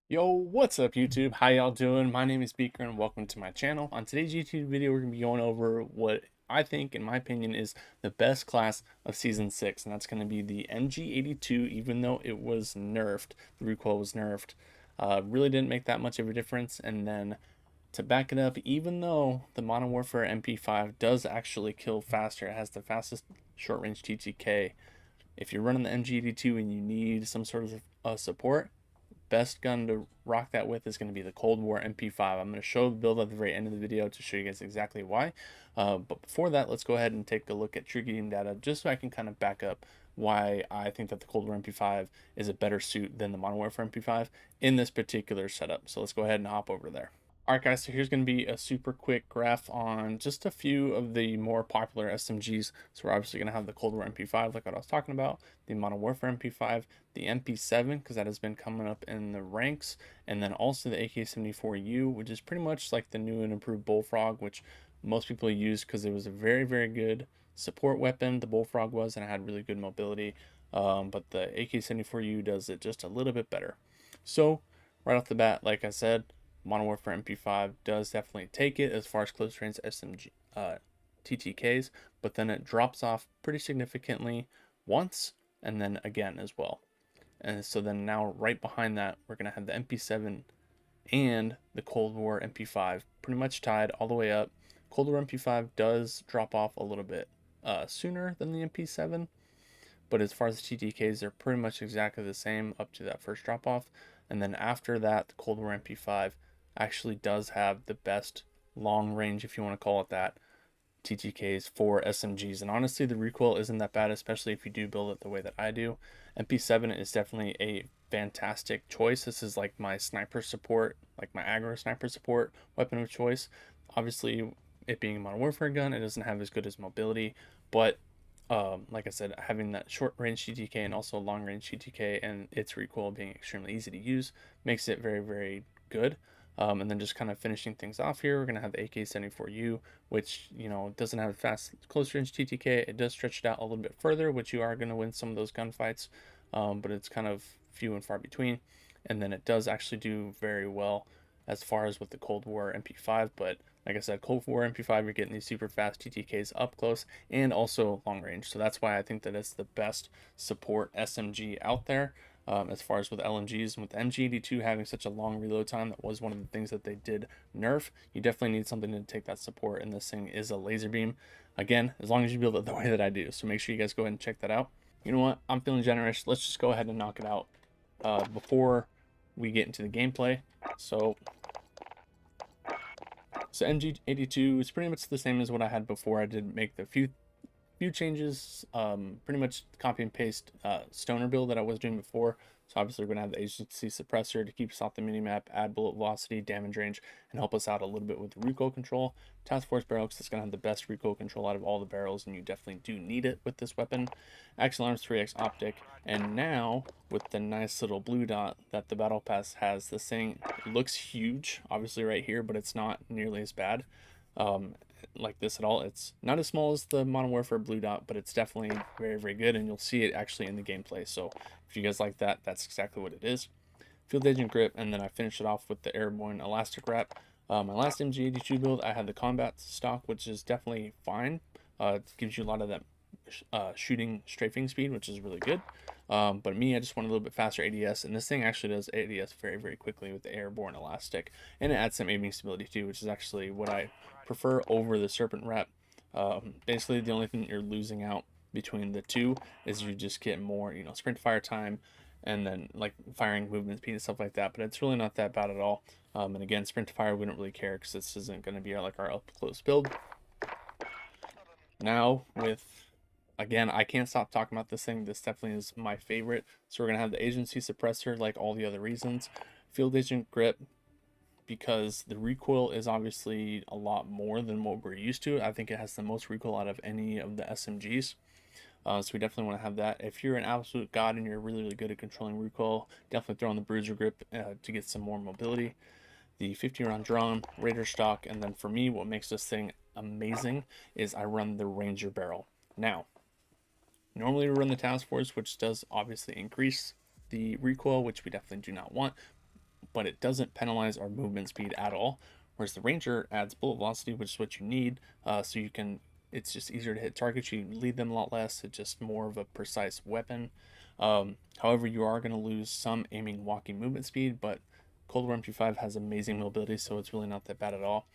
Yo, what's up YouTube? How y'all doing? My name is Beaker and welcome to my channel. On today's YouTube video, we're going to be going over what I think, in my opinion, is the best class of Season 6. And that's going to be the MG82, even though it was nerfed. The recoil was nerfed. Really didn't make that much of a difference. And then to back it up, even though the Modern Warfare MP5 does actually kill faster, it has the fastest short-range TTK. If you're running the MG82 and you need some sort of support, best gun to rock that with is going to be the Cold War MP5. I'm going to show the build at the very end of the video to show you guys exactly why. But before that, let's go ahead and take a look at true game data just so I can kind of back up why I think that the Cold War MP5 is a better suit than the Modern Warfare MP5 in this particular setup. So let's go ahead and hop over there. Alright guys, so here's going to be a super quick graph on just a few of the more popular SMGs. So we're obviously going to have the Cold War MP5 like what I was talking about, the Modern Warfare MP5, the MP7 because that has been coming up in the ranks, and then also the AK-74U, which is pretty much like the new and improved Bullfrog, which most people use because it was a very, very good support weapon, the Bullfrog was, and it had really good mobility. But the AK-74U does it just a little bit better. So right off the bat, like I said, Modern Warfare MP5 does definitely take it as far as close range SMG TTKs, but then it drops off pretty significantly once and then again as well. And so then now right behind that, we're going to have the MP7 and the Cold War MP5 pretty much tied all the way up. Cold War MP5 does drop off a little bit sooner than the MP7, but as far as the TTKs, they're pretty much exactly the same up to that first drop off. And then after that, the Cold War MP5 actually does have the best long range, if you want to call it that, TTKs for SMGs. And honestly, the recoil isn't that bad, especially if you do build it the way that I do. MP7 is definitely a fantastic choice. This is like my sniper support, like my aggro sniper support weapon of choice. Obviously, it being a Modern Warfare gun, it doesn't have as good as mobility, but like I said, having that short range TTK and also long range TTK and its recoil being extremely easy to use makes it very, very good. And then just kind of finishing things off here, we're going to have the AK-74U, which, you know, doesn't have a fast close range TTK. It does stretch it out a little bit further, which you are going to win some of those gunfights, but it's kind of few and far between. And then it does actually do very well as far as with the Cold War MP5, but like I said, Cold War MP5, you're getting these super fast TTKs up close and also long range. So that's why I think that it's the best support SMG out there. As far as with LMGs and with the MG82 having such a long reload time, that was one of the things that they did nerf. You definitely need something to take that support, and this thing is a laser beam. Again, as long as you build it the way that I do. So make sure you guys go ahead and check that out. You know what? I'm feeling generous. Let's just go ahead and knock it out before we get into the gameplay. So MG82 is pretty much the same as what I had before. I did make the few changes, pretty much copy and paste stoner build that I was doing before. So obviously we're going to have the agency suppressor to keep us off the minimap, add bullet velocity, damage range, and help us out a little bit with recoil control. Task Force barrel, because it's going to have the best recoil control out of all the barrels, and you definitely do need it with this weapon. Action Arms 3x optic, and now with the nice little blue dot that the battle pass has, this thing looks huge, obviously right here, but it's not nearly as bad. Like this at all. It's not as small as the Modern Warfare blue dot, but it's definitely very, very good, and you'll see it actually in the gameplay. So if you guys like that, that's exactly what it is. Field Agent Grip, and then I finished it off with the Airborne Elastic Wrap. My last MG82 build, I had the Combat Stock, which is definitely fine. It gives you a lot of that shooting strafing speed, which is really good. But me, I just want a little bit faster ADS, and this thing actually does ADS very, very quickly with the Airborne Elastic, and it adds some aiming stability too, which is actually what I prefer over the Serpent Wrap. Basically, the only thing that you're losing out between the two is you just get more, you know, sprint fire time, and then like firing movement speed and stuff like that. But it's really not that bad at all. And again, sprint to fire, we don't really care because this isn't going to be like our up close build. Now with, again, I can't stop talking about this thing. This definitely is my favorite. So we're gonna have the agency suppressor, like all the other reasons. Field agent grip, because the recoil is obviously a lot more than what we're used to. I think it has the most recoil out of any of the SMGs. So we definitely want to have that. If you're an absolute god and you're really, really good at controlling recoil, definitely throw on the bruiser grip to get some more mobility. The 50 round drum, Raider stock, and then for me, what makes this thing amazing is I run the Ranger barrel. Now, normally we run the Task Force, which does obviously increase the recoil, which we definitely do not want. but it doesn't penalize our movement speed at all. Whereas the Ranger adds bullet velocity, which is what you need, so you can. It's just easier to hit targets. You can lead them a lot less. It's just more of a precise weapon. However, you are going to lose some aiming, walking movement speed, but Cold War MP5 has amazing mobility, so it's really not that bad at all.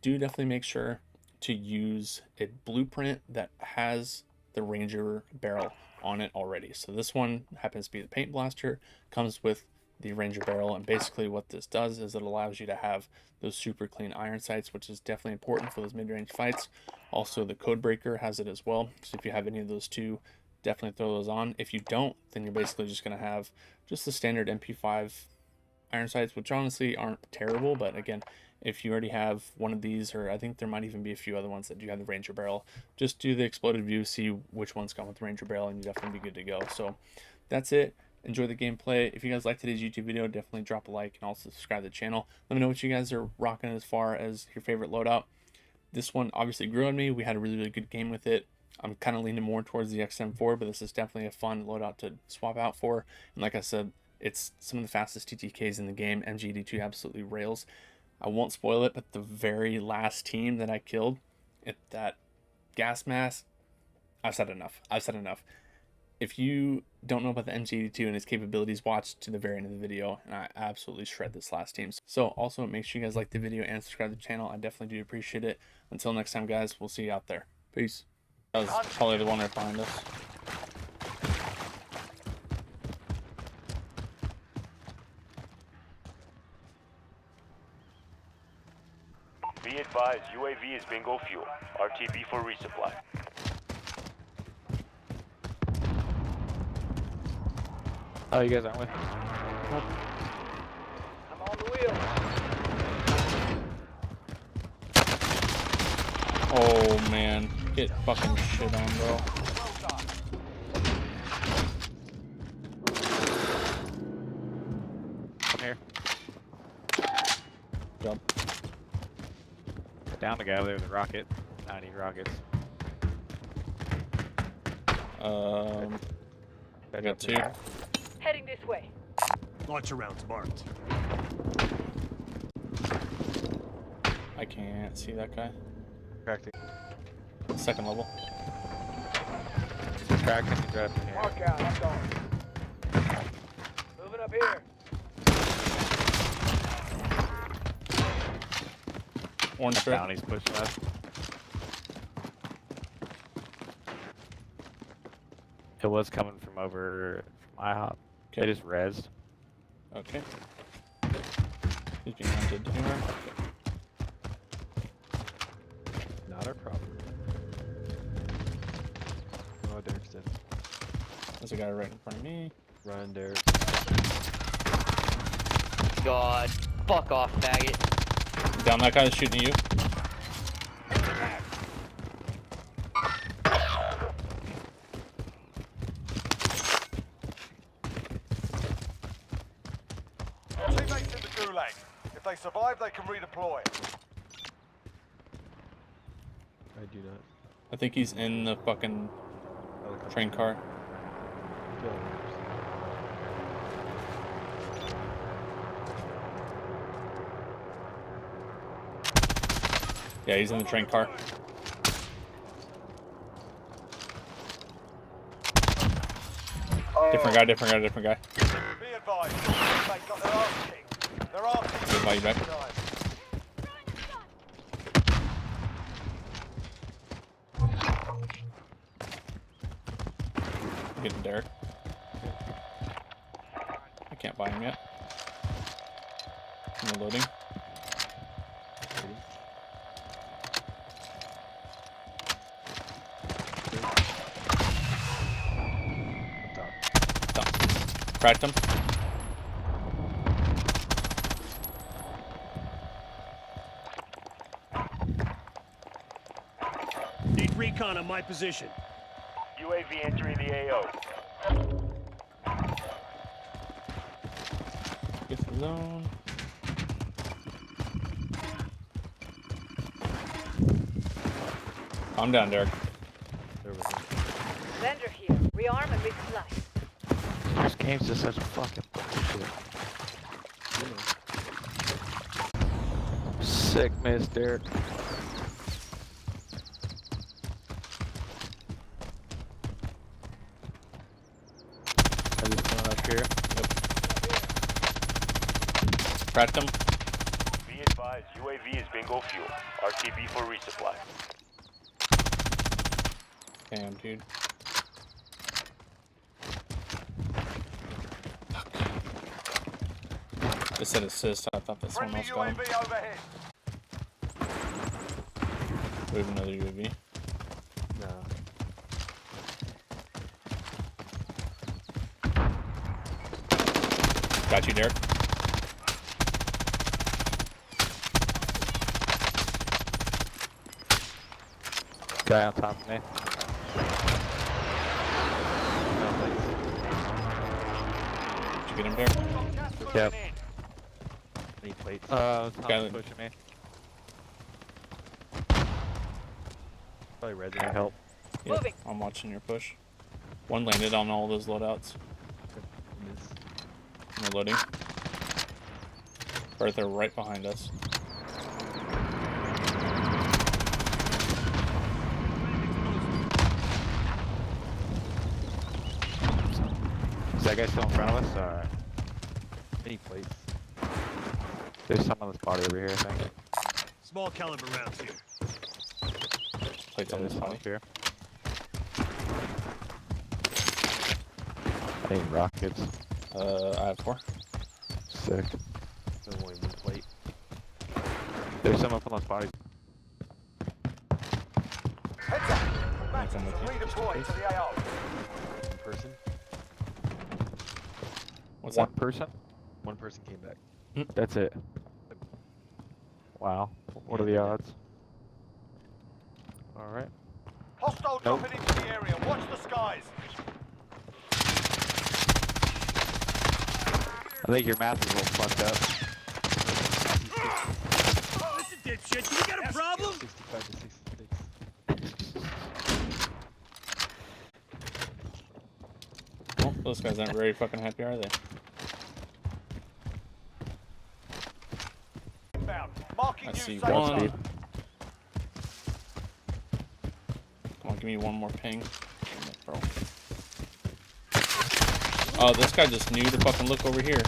Do definitely make sure to use a blueprint that has the Ranger barrel on it already. So this one happens to be the paint blaster, comes with the Ranger barrel, and basically what this does is it allows you to have those super clean iron sights, which is definitely important for those mid-range fights. Also, the Codebreaker has it as well, so if you have any of those two, definitely throw those on. If you don't, then you're basically just going to have just the standard MP5 iron sights, which honestly aren't terrible, but again, if you already have one of these, or I think there might even be a few other ones that do have the Ranger barrel, just do the exploded view, see which one's gone with the Ranger barrel, and you definitely be good to go. So that's it. Enjoy the gameplay. If you guys like today's YouTube video, definitely drop a like and also subscribe to the channel. Let me know what you guys are rocking as far as your favorite loadout. This one obviously grew on me. We had a really good game with it. I'm kind of leaning more towards the XM4, but this is definitely a fun loadout to swap out for. And like I said, it's some of the fastest TTKs in the game. MG82 absolutely rails. I won't spoil it, but the very last team that I killed at that gas mask, I've said enough. If you don't know about the MG82 and its capabilities, watch to the very end of the video, and I absolutely shred this last team. So also make sure you guys like the video and subscribe to the channel. I definitely do appreciate it. Until next time, guys, we'll see you out there. Peace. That was probably the one right behind us. Be advised, UAV is bingo fuel. RTB for resupply. Oh, you guys aren't with me? I'm on the wheel. Oh man, get fucking shit on, bro. Come here. Jump. Down the guy there with the rocket. I need rockets. I got two. Heading this way. Launcher rounds marked. I can't see that guy. Cracked it. Second level. Cracked and he's right up in here. Mark out, I'm going. Moving up here. Orange strip. Bounty's pushing us. It was coming from over from IHOP. Okay. They just rezzed. Okay. He's being hunted anywhere. Not our problem. Oh, Derek's dead. There's a guy right in front of me. Run, Derek. God, fuck off, faggot. Down, that guy that's shooting you. Teammates in the gulag. If they survive, they can redeploy. I do not. I think he's in the fucking train car. Go. Yeah, he's in the train car. Different guy. Be advised, they got their arse kicked. Their arse kicked. Good, bye, you back. I'm getting Derek. I can't buy him yet. I'm loading. Cracked him. Need recon on my position. UAV entering the AO. Get the zone. Calm down, Derek. There we go. Vendor here. Rearm and resupply. This game's just such fucking bullshit. You know. Sick miss, Derek. I just going up here. Cracked him. Be advised, UAV is bingo fuel. RTB for resupply. Damn, dude. It said assist. I thought that someone else got him. overhead. We have another UAV. No. Got you, Derek. Guy on top of me. Did you get him, Derek? Yep. Any plates? Got Tom's it. pushing me. Probably red. Can I help? Yep, Moving. I'm watching your push. One landed on all those loadouts. Miss. We're loading. Right there, right behind us. Is that guy still in front of us? Or Any plates? there's some on this body over here, I think. Small caliber rounds here. Plates on There's this some body. up here. I need rockets. I have 4. Sick. No, only one plate. There's some up on those bodies. Heads up. Combatants Combatants are redeployed to the AO. One person. What's One that? person? One person came back. That's it. Wow. What are the odds? Alright. Hostile Nope. dropping into the area. Watch the skies. I think your math is a little fucked up. Oh, listen, dipshit, you got a problem? 65 to 66. Well, those guys aren't very fucking happy, are they? Inbound. Marking I new see safe one. zone. Come on, give me one more ping. Damn it, bro. Oh, this guy just knew to fucking look over here.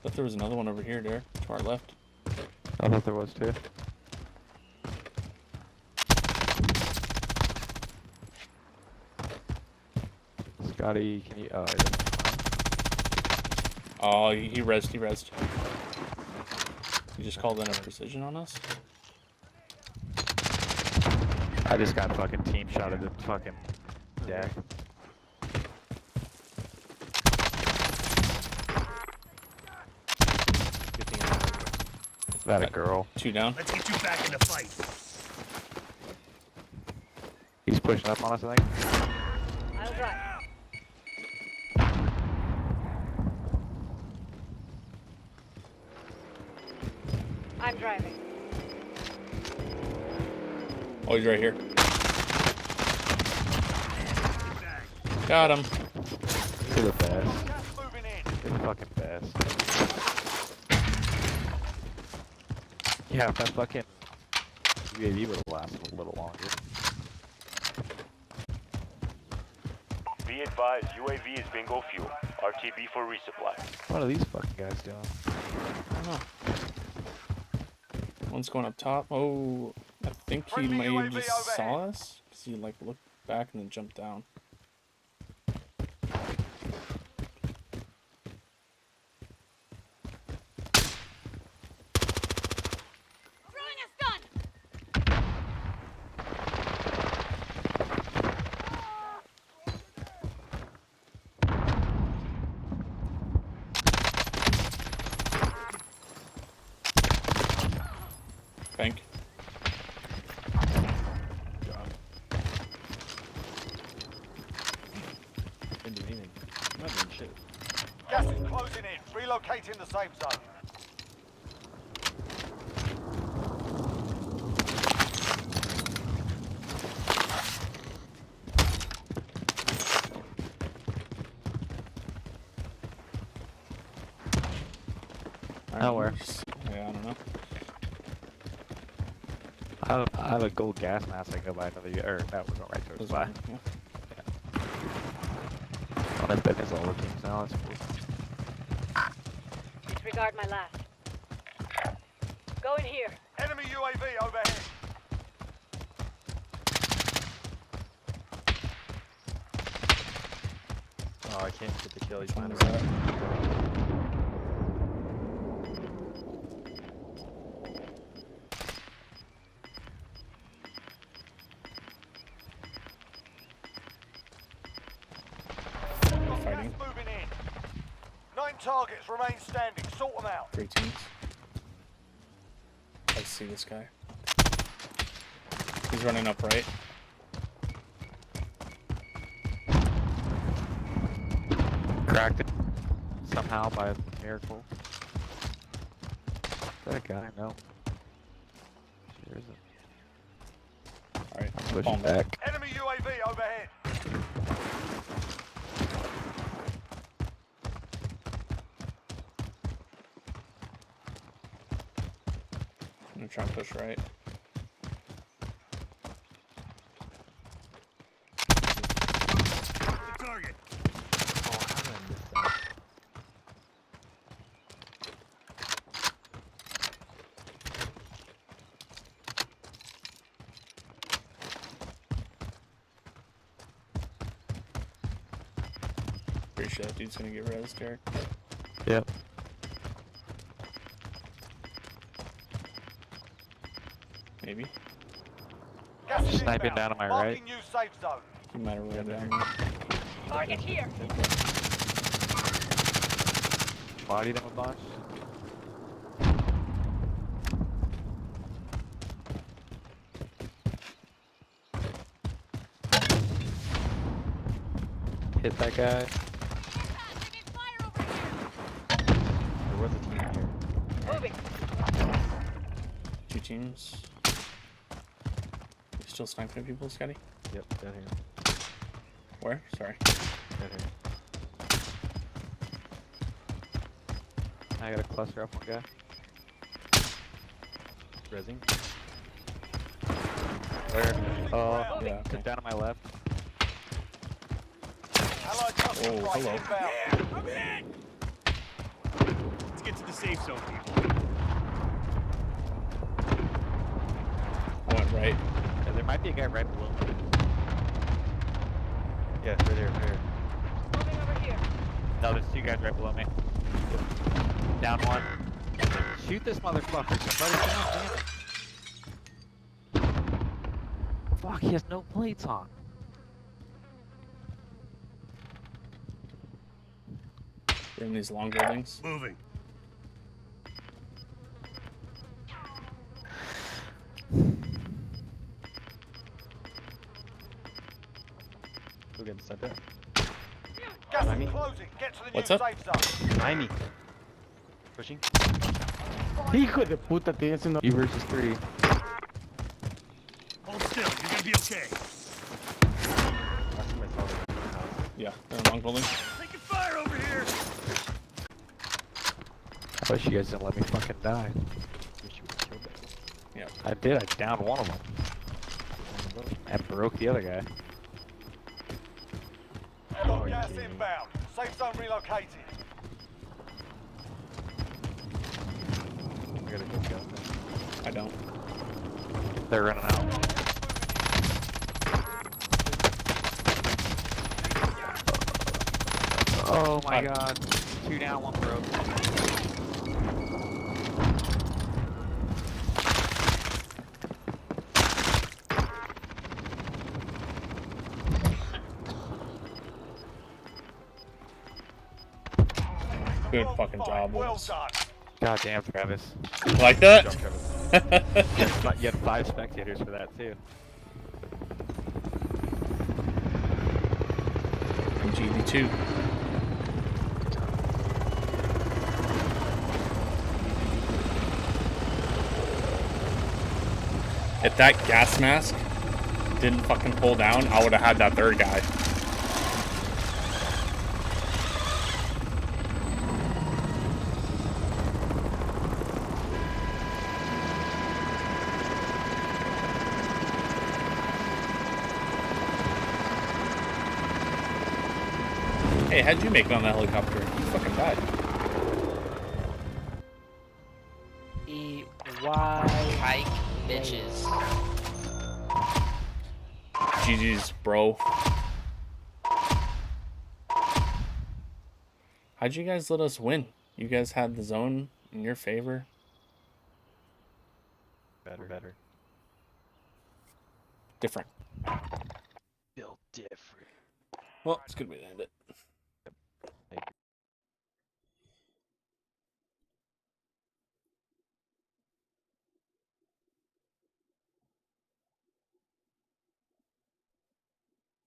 Thought there was another one over here, Derek, to our left. I thought there was too. Scotty, can you? Oh, he doesn't. Oh, he rezzed, he rezzed. You just called in a precision on us? I just got fucking team shotted to fucking death. Good thing I'm not Is that a girl? 2 down. Let's get you back in the fight. He's pushing up on us, I think. I'll drive. I'm driving. Oh, he's right here. Got him. You're the best. Gas moving in. You're the fucking best. Yeah, if that fucking UAV would have lasted a little longer. Be advised, UAV is bingo fuel. RTB for resupply. What are these fucking guys doing? I don't know. One's going up top. Oh, I think he Friendly may have UAV just overhead. saw us. Because he like looked back and then jumped down. Throwing a stun! Bank. Didn't do anything. I'm not doing shit. Gas is closing in. Relocating the safe zone. Nowhere. Yeah, I don't know. I have a gold gas mask. I can go buy another. Or that we're going right towards Those buy. are- yeah. Oh, that bet is all the teams now. That's cool. Disregard my last. Go in here. Enemy UAV overhead. Oh, I can't get the kill. He's Which one behind is us. that? They're fighting. Moving in. 9 targets remain standing. Sort them out. 3 teams. I see this guy. He's running up right. Cracked it somehow by a miracle. Is that a guy? No. Sure isn't. Alright, I'm pushing falling back. Enemy UAV overhead. I'm gonna try and push right. The target. Oh, how did I miss that? Pretty sure that dude's gonna get res, Derek. Yep. Maybe. Gas is Sniping inbound. down on my Marking right. new safe zone. He might have rolled down. Target here. Bodied him a bunch. Hit that guy. There was a team here. Moving. 2 teams. You still sniping people, Scotty? Yep, down here. Where? Sorry. Down here. I got a cluster up one guy. Rezzing. Where? Oh, Yeah, okay. down on my left. Allied custom Oh, strike hello. inbound. I'm in. Let's get to the safe zone, people. I went right. Yeah, there might be a guy right below me. Yeah, right there, right there. Moving over here. No, there's 2 guys right below me. Down one. Shoot this motherfucker. Somebody down, damn it. Fuck, he has no plates on. They're in these long buildings. Moving. Go get inside there. Gas Behind is me. closing. Get to the What's new up? safe zone. Behind me. Pushing. Hijo de puta, estoy haciendo. You versus 3. Hold still. You're gonna be okay. Last time I saw them in the house. Yeah, they're in long building. Taking fire over here. I wish you guys didn't let me fucking die. Wish you would've killed that. Yeah. I did, I downed one of them. And broke the other guy. Got are you gas kidding me? inbound. Safe zone relocated. I gotta go get I don't. They're running out. Oh my god. 2 down, 1 broke. Good fucking job, Well boys. done. God damn, Travis. You like that? You had 5 spectators for that too. And GD2. If that gas mask didn't fucking pull down, I would have had that 3rd guy. Hey, how'd you make it on that helicopter? You fucking died. Hike bitches. GG's, bro. How'd you guys let us win? You guys had the zone in your favor. Better. Different. Built different. Well, it's a good way to end it.